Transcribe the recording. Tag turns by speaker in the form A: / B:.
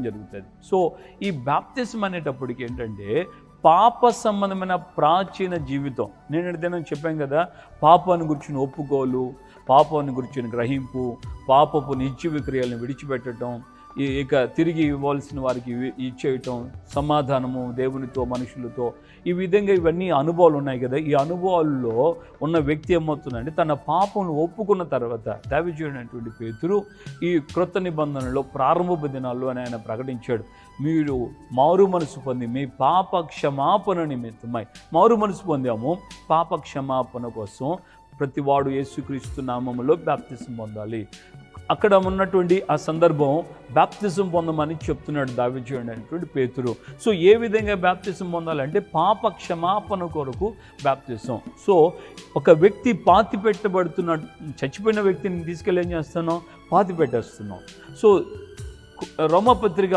A: జరుగుతుంది. సో ఈ బాప్తిజం అనేటప్పటికి ఏంటంటే పాప సంబంధమైన ప్రాచీన జీవితం. నేను దినం చెప్పాను కదా, పాపాన్ని గురించిన ఒప్పుకోలు, పాపాన్ని గురించిన గ్రహింపు, పాపపు నిత్య విక్రియలను విడిచిపెట్టడం, ఇక తిరిగి ఇవ్వాల్సిన వారికి ఇచ్చేయటం, సమాధానము దేవునితో మనుషులతో, ఈ విధంగా ఇవన్నీ అనుభవాలు ఉన్నాయి కదా. ఈ అనుభవాల్లో ఉన్న వ్యక్తి ఏమవుతుందంటే తన పాపను ఒప్పుకున్న తర్వాత దావీదునటువంటి పేతురు ఈ క్రొత్త నిబంధనలో ప్రారంభ దినాల్లో అని ఆయన ప్రకటించాడు, మీరు మారు మనసు పొంది మీ పాప క్షమాపణ నిమిత్తమై మారు మనసు పొందాము, పాప క్షమాపణ కోసం ప్రతివాడు యేసుక్రీస్తు నామములో బాప్తిజం పొందాలి. అక్కడ ఉన్నటువంటి ఆ సందర్భం బాప్తిజం పొందమని చెప్తున్నాడు దావీదునటువంటి పేతురు. సో ఏ విధంగా బాప్తిజం పొందాలంటే పాప క్షమాపణ కొరకు బాప్తిజం. సో ఒక వ్యక్తి పాతి పెట్టబడుతున్నాడు, చచ్చిపోయిన వ్యక్తిని తీసుకెళ్ళి ఏం చేస్తున్నాం, పాతి పెట్టేస్తున్నాం. సో రోమపత్రిక